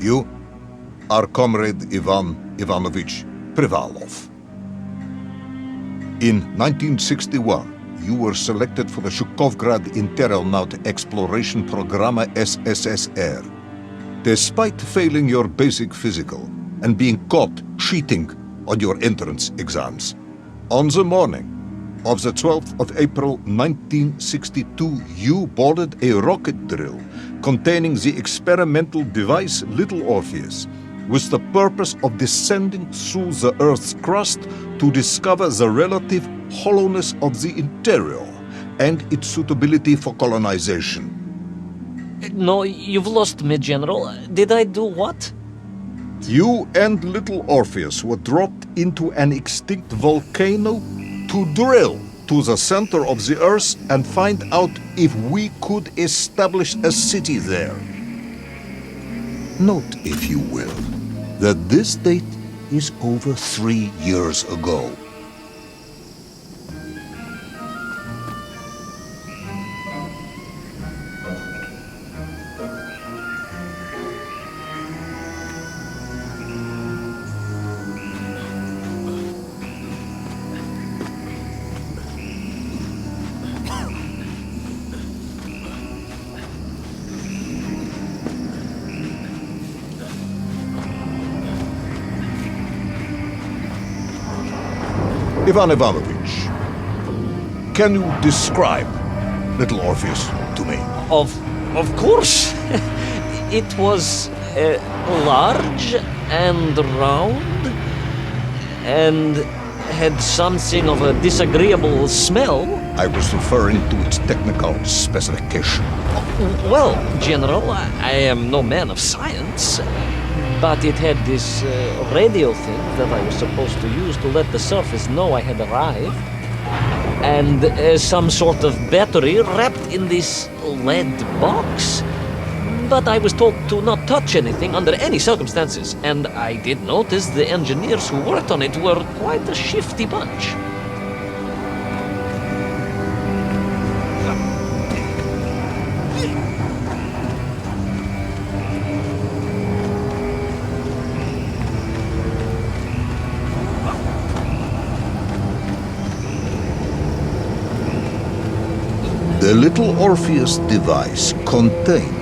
You are Comrade Ivan Ivanovich Privalov. In 1961, you were selected for the Shukovgrad Interonaut Exploration Program SSSR. Despite failing your basic physical and being caught cheating on your entrance exams, on the morning of the 12th of April 1962, you boarded a rocket drill containing the experimental device Little Orpheus, with the purpose of descending through the Earth's crust to discover the relative hollowness of the interior and its suitability for colonization. No, you've lost me, General. Did I do what? You and Little Orpheus were dropped into an extinct volcano to drill to the center of the Earth and find out if we could establish a city there. Note, if you will, that this date is over 3 years ago. Ivan Ivanovich, can you describe Little Orpheus to me? Of course. It was large and round and had something of a disagreeable smell. I was referring to its technical specification. Well, General, I am no man of science, but it had this radio thing that I was supposed to use to let the surface know I had arrived, and some sort of battery wrapped in this lead box. But I was told to not touch anything under any circumstances, and I did notice the engineers who worked on it were quite a shifty bunch. The Little Orpheus device contained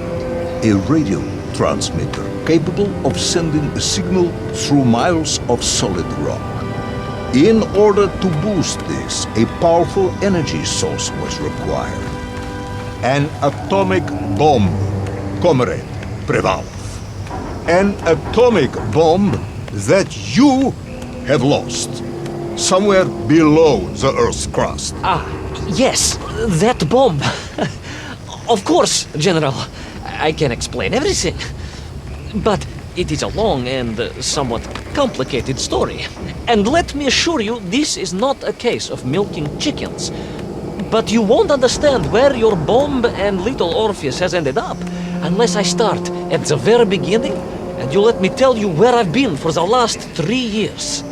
a radio transmitter capable of sending a signal through miles of solid rock. In order to boost this, a powerful energy source was required. An atomic bomb, Comrade Privalov. An atomic bomb that you have lost somewhere below the Earth's crust. Yes, that bomb. Of course, General. I can explain everything. But it is a long and somewhat complicated story. And let me assure you, this is not a case of milking chickens. But you won't understand where your bomb and Little Orpheus has ended up unless I start at the very beginning and you let me tell you where I've been for the last 3 years.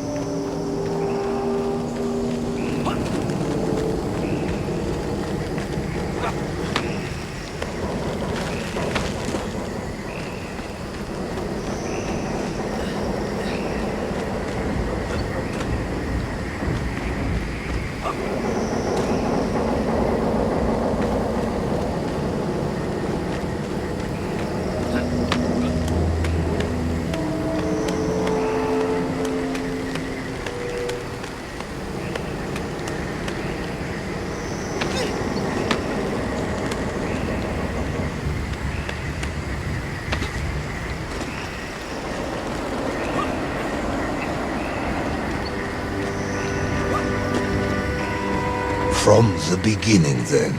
From the beginning, then.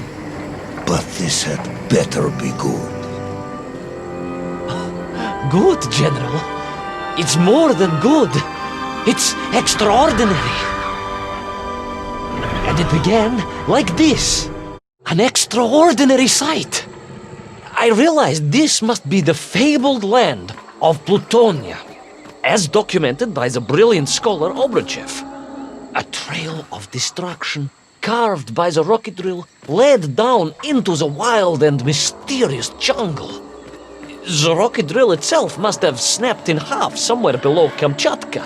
But this had better be good. Good, General. It's more than good. It's extraordinary. And it began like this. An extraordinary sight. I realized this must be the fabled land of Plutonia, as documented by the brilliant scholar Obruchev. A trail of destruction carved by the rocket drill led down into the wild and mysterious jungle. The rocket drill itself must have snapped in half somewhere below Kamchatka,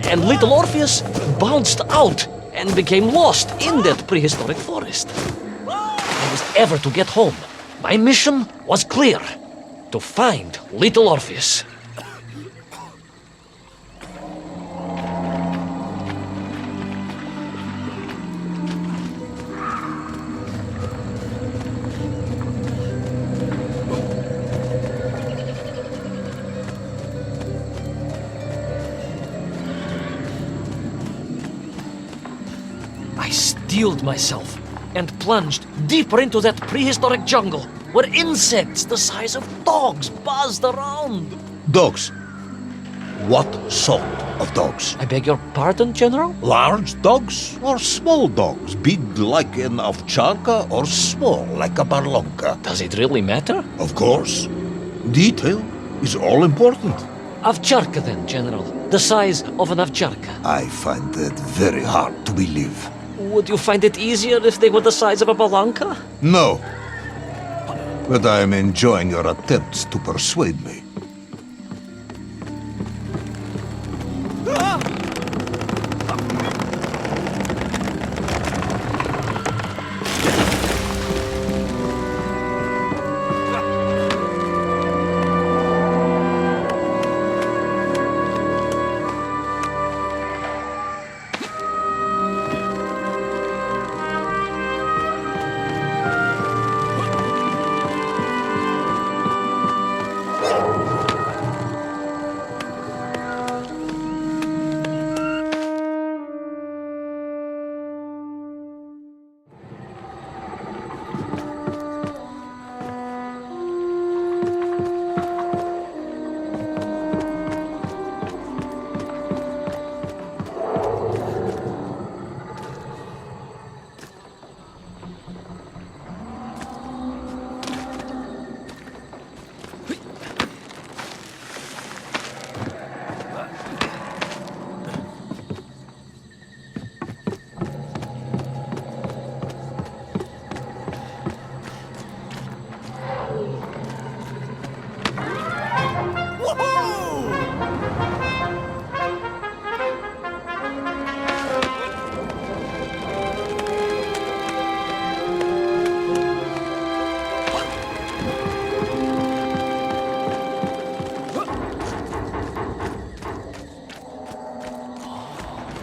and little Orpheus bounced out and became lost in that prehistoric forest. If I was ever to get home, my mission was clear: to find little Orpheus. I steeled myself and plunged deeper into that prehistoric jungle where insects the size of dogs buzzed around. Dogs. What sort of dogs? I beg your pardon, General? Large dogs or small dogs? Big like an ovcharka or small like a barlonka? Does it really matter? Of course. Detail is all important. Ovcharka then, General. The size of an ovcharka. I find that very hard to believe. Would you find it easier if they were the size of a balanka? No. But I am enjoying your attempts to persuade me.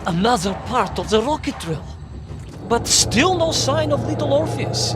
Another part of the rocket drill. But still no sign of little Orpheus.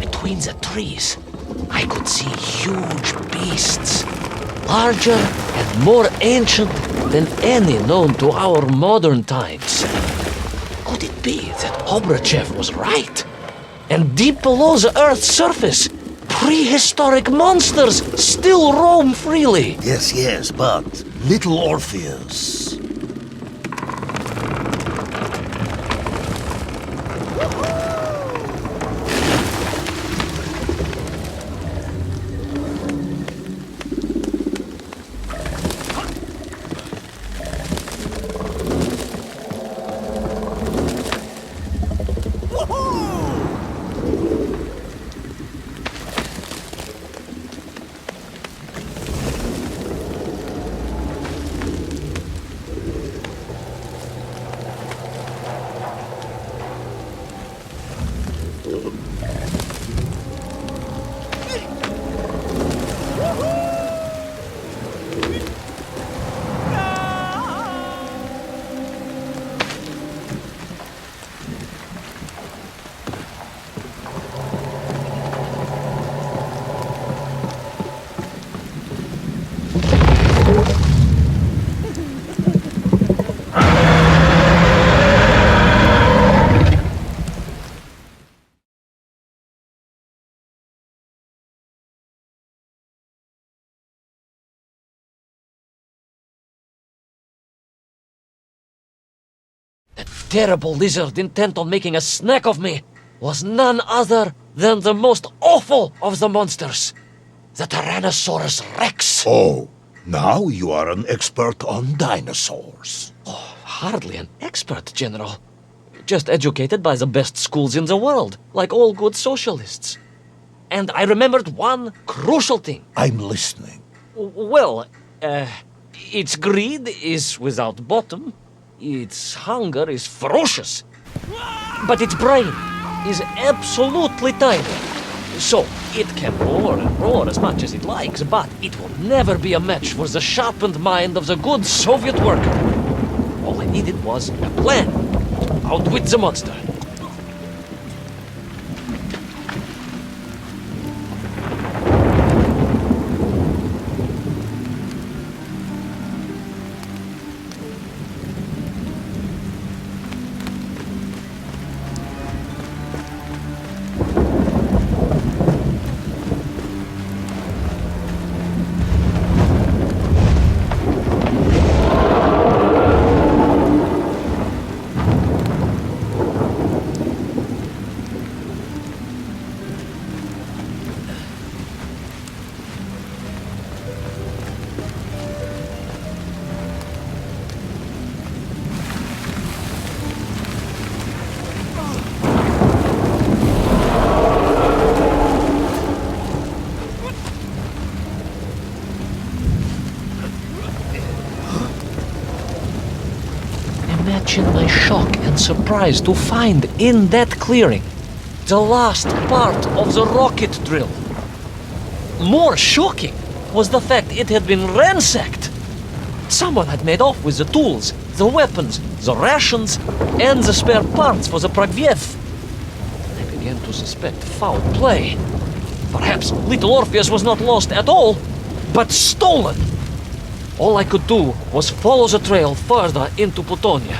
Between the trees, I could see huge beasts, larger and more ancient than any known to our modern times. Could it be that Obrachev was right? And deep below the Earth's surface, prehistoric monsters still roam freely? Yes, but little Orpheus. Terrible lizard intent on making a snack of me was none other than the most awful of the monsters, the Tyrannosaurus Rex. Oh, now you are an expert on dinosaurs. Hardly an expert, General. Just educated by the best schools in the world, like all good socialists. And I remembered one crucial thing. I'm listening. Well, its greed is without bottom, its hunger is ferocious, but its brain is absolutely tiny. So, it can roar and roar as much as it likes, but it will never be a match for the sharpened mind of the good Soviet worker. All I needed was a plan to outwit the monster. Imagine my shock and surprise to find in that clearing the last part of the rocket drill. More shocking was the fact it had been ransacked. Someone had made off with the tools, the weapons, the rations, and the spare parts for the Pragviev. I began to suspect foul play. Perhaps little Orpheus was not lost at all, but stolen. All I could do was follow the trail further into Plutonia.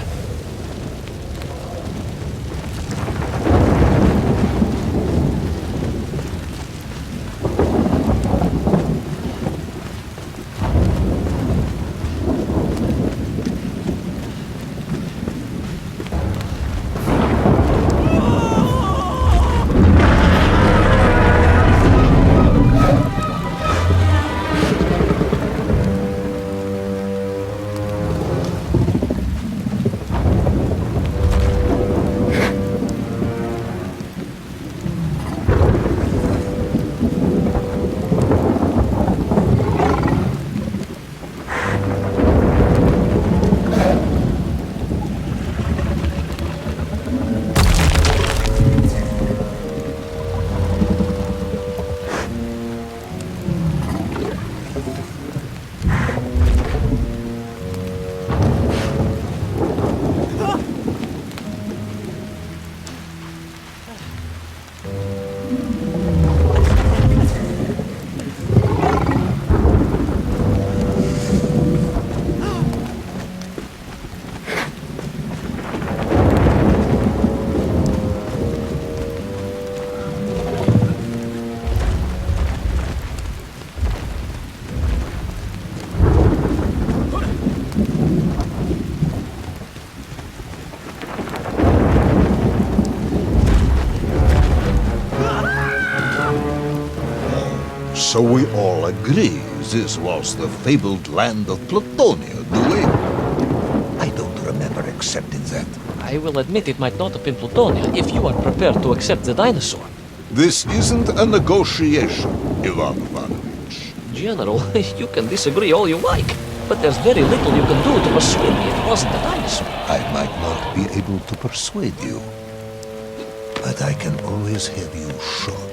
So we all agree this was the fabled land of Plutonia, do we? I don't remember accepting that. I will admit it might not have been Plutonia if you are prepared to accept the dinosaur. This isn't a negotiation, Ivan Ivanovich. General, you can disagree all you like, but there's very little you can do to persuade me it wasn't a dinosaur. I might not be able to persuade you, but I can always have you shot.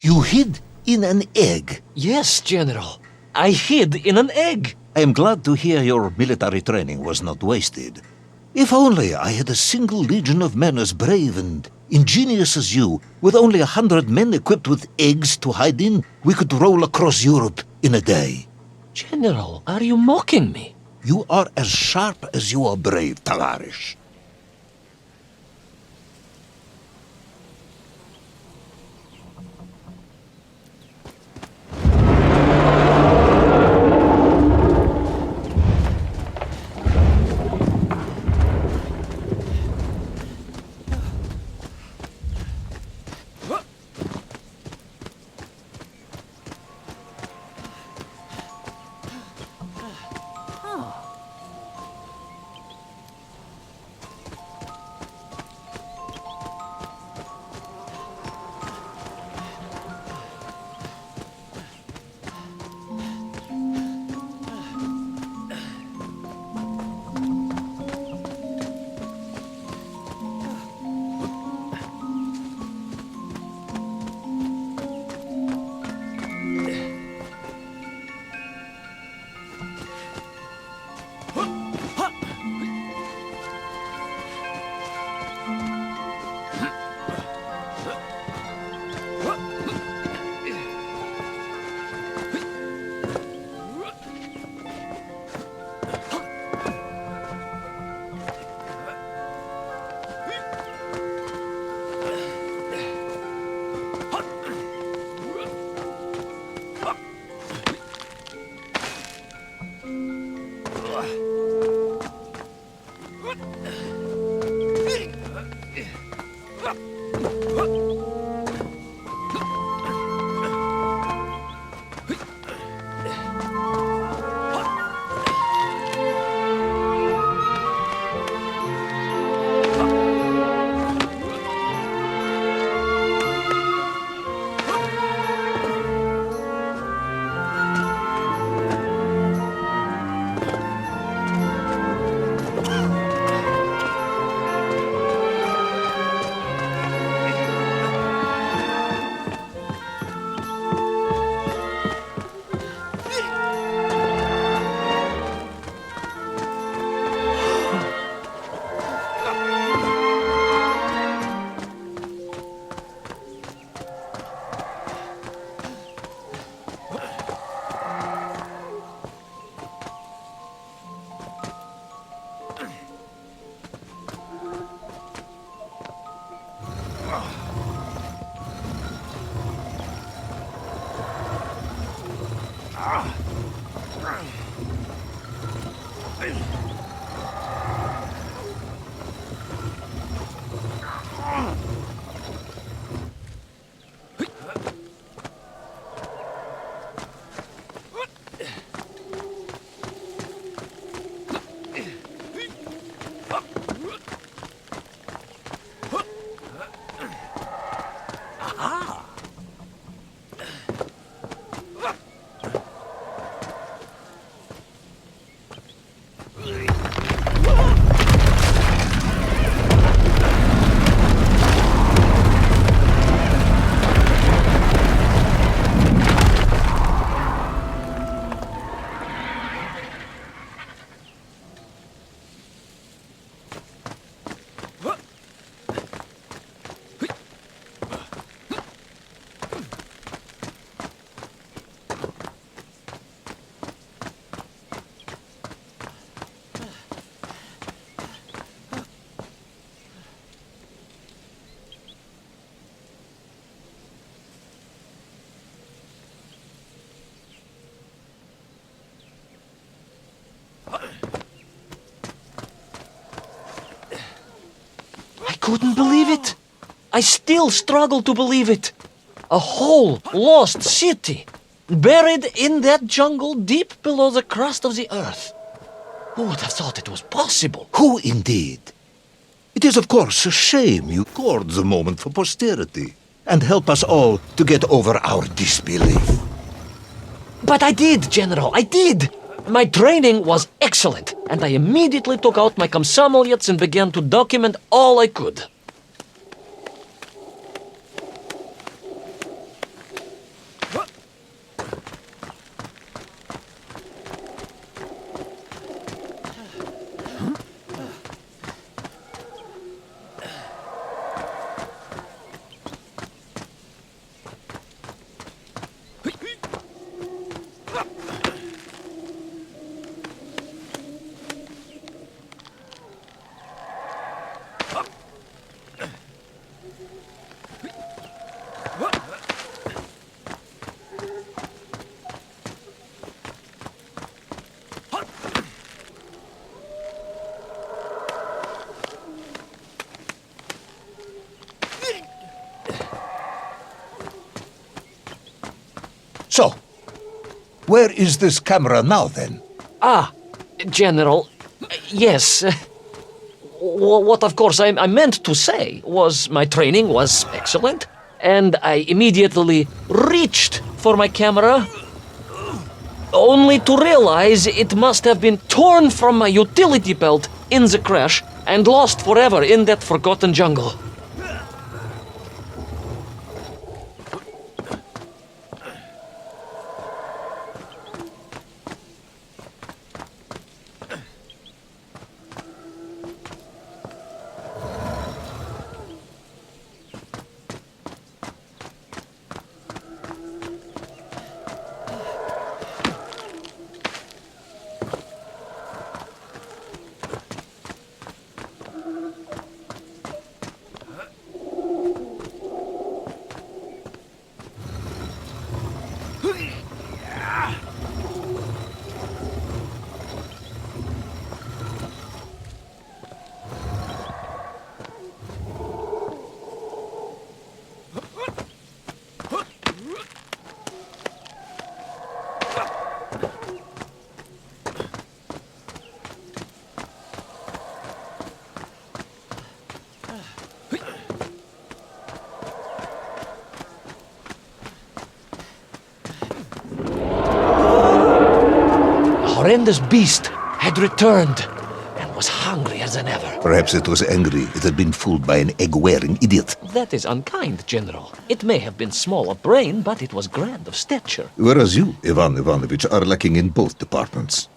You hid in an egg. Yes, General. I hid in an egg. I am glad to hear your military training was not wasted. If only I had a single legion of men as brave and ingenious as you, with only 100 men equipped with eggs to hide in, we could roll across Europe in a day. General, are you mocking me? You are as sharp as you are brave, Tavarish. Couldn't believe it. I still struggle to believe it. A whole lost city, buried in that jungle deep below the crust of the earth. Who would have thought it was possible? Who indeed? It is, of course, a shame you record the moment for posterity and help us all to get over our disbelief. But I did, General, I did. My training was excellent, and I immediately took out my komsomolets and began to document all I could. So, where is this camera now, then? Ah, General, yes. What, of course, I meant to say was my training was excellent, and I immediately reached for my camera, only to realize it must have been torn from my utility belt in the crash and lost forever in that forgotten jungle. Horrendous beast had returned and was hungrier than ever. Perhaps it was angry it had been fooled by an egg-wearing idiot. That is unkind, General. It may have been small of brain, but it was grand of stature. Whereas you, Ivan Ivanovich, are lacking in both departments.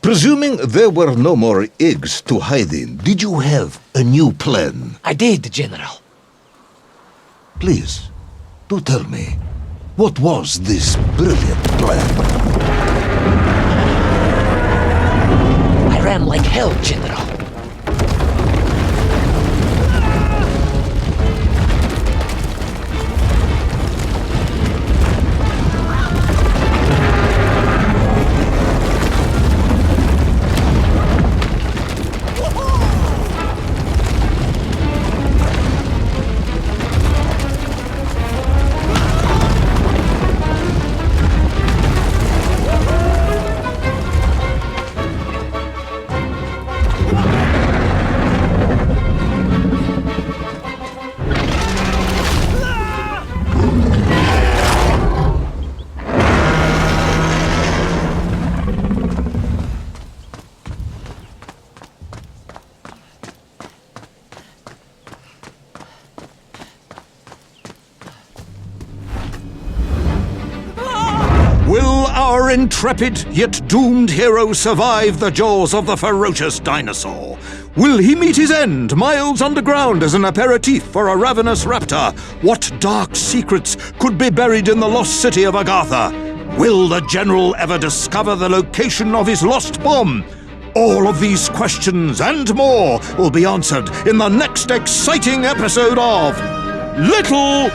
Presuming there were no more eggs to hide in, did you have a new plan? I did, General. Please, do tell me, what was this brilliant plan? I ran like hell, General. Will our intrepid yet doomed hero survive the jaws of the ferocious dinosaur? Will he meet his end miles underground as an aperitif for a ravenous raptor? What dark secrets could be buried in the lost city of Agatha? Will the general ever discover the location of his lost bomb? All of these questions and more will be answered in the next exciting episode of Little